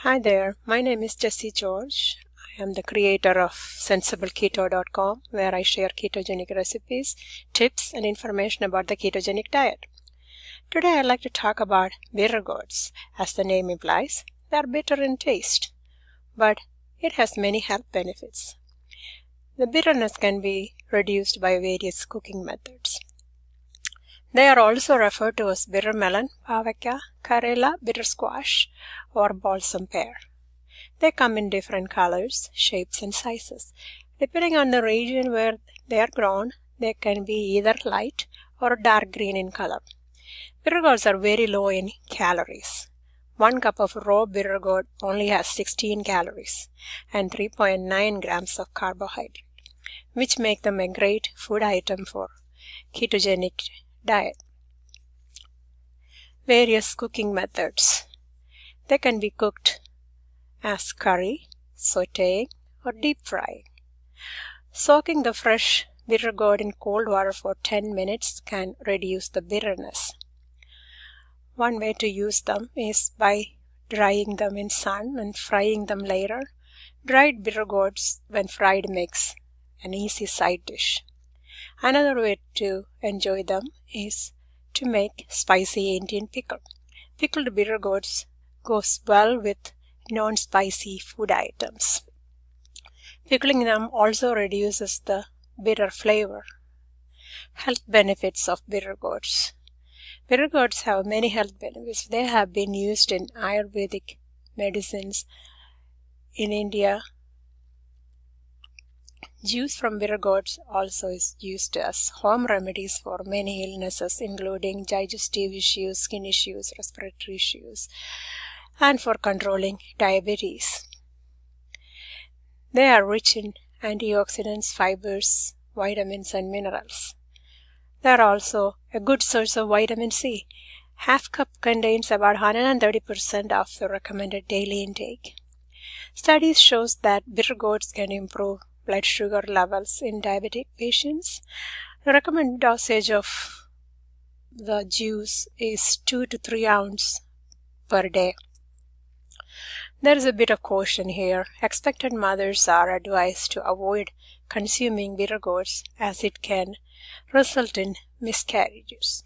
Hi there, my name is Jessie George. I am the creator of sensibleketo.com, where I share ketogenic recipes, tips, and information about the ketogenic diet. Today I'd like to talk about bitter gourds. As the name implies, they are bitter in taste, but it has many health benefits. The bitterness can be reduced by various cooking methods. They are also referred to as bitter melon, pavaka, karela, bitter squash, or balsam pear. They come in different colors, shapes, and sizes. Depending on the region where they are grown, they can be either light or dark green in color. Bitter gourds are very low in calories. 1 cup of raw bitter gourd only has 16 calories and 3.9 grams of carbohydrate, which make them a great food item for ketogenic diet. Various cooking methods. They can be cooked as curry, sauteing, or deep frying. Soaking the fresh bitter gourd in cold water for 10 minutes can reduce the bitterness. One way to use them is by drying them in sun and frying them later. Dried bitter gourds when fried makes an easy side dish. Another way to enjoy them is to make spicy Indian pickle. Pickled bitter gourds goes well with non-spicy food items. Pickling them also reduces the bitter flavor. Health benefits of bitter gourds. Bitter gourds have many health benefits. They have been used in Ayurvedic medicines in India. Juice from bitter gourds also is used as home remedies for many illnesses, including digestive issues, skin issues, respiratory issues, and for controlling diabetes. They are rich in antioxidants, fibers, vitamins, and minerals. They are also a good source of vitamin C. Half cup contains about 130% of the recommended daily intake. Studies shows that bitter gourds can improve blood sugar levels in diabetic patients. The recommended dosage of the juice is 2 to 3 ounces per day. There is a bit of caution here. Expectant mothers are advised to avoid consuming bitter gourds as it can result in miscarriages.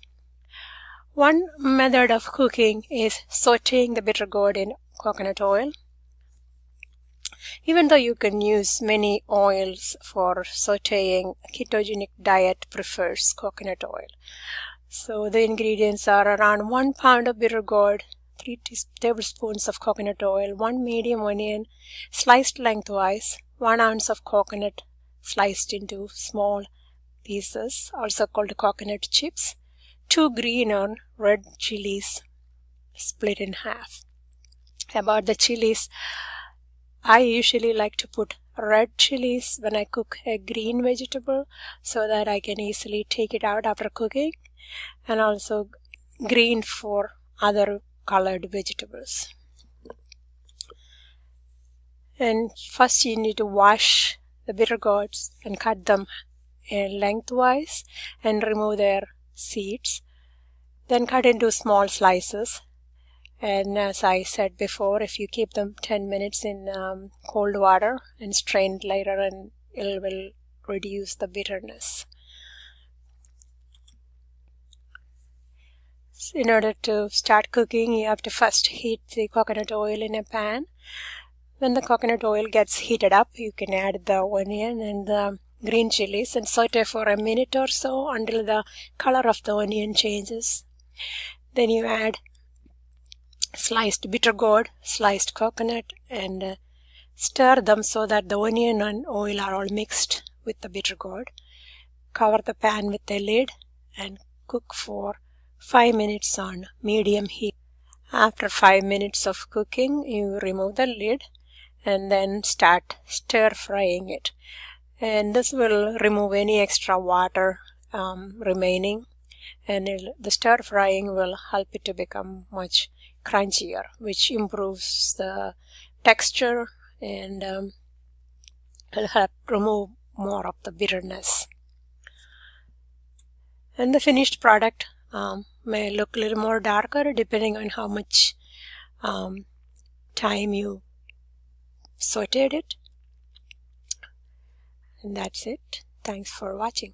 One method of cooking is sauteing the bitter gourd in coconut oil. Even though you can use many oils for sauteing, ketogenic diet prefers coconut oil. So the ingredients are around 1 pound of bitter gourd, 3 tablespoons of coconut oil, 1 medium onion sliced lengthwise, 1 ounce of coconut sliced into small pieces, also called coconut chips, 2 green or red chilies split in half. About the chilies, I usually like to put red chilies when I cook a green vegetable so that I can easily take it out after cooking, and also green for other colored vegetables. And first you need to wash the bitter gourds and cut them lengthwise and remove their seeds. Then cut into small slices. And as I said before, if you keep them 10 minutes in cold water and strain it later, and it will reduce the bitterness. So in order to start cooking, you have to first heat the coconut oil in a pan. When the coconut oil gets heated up, you can add the onion and the green chilies and saute for a minute or so until the color of the onion changes. Then you add sliced bitter gourd, sliced coconut, and stir them so that the onion and oil are all mixed with the bitter gourd. Cover the pan with a lid and cook for 5 minutes on medium heat. After 5 minutes of cooking, you remove the lid and then start stir frying it. And this will remove any extra water remaining, and the stir frying will help it to become much crunchier, which improves the texture and will help remove more of the bitterness. And the finished product may look a little more darker depending on how much time you sauteed it. And that's it. Thanks for watching.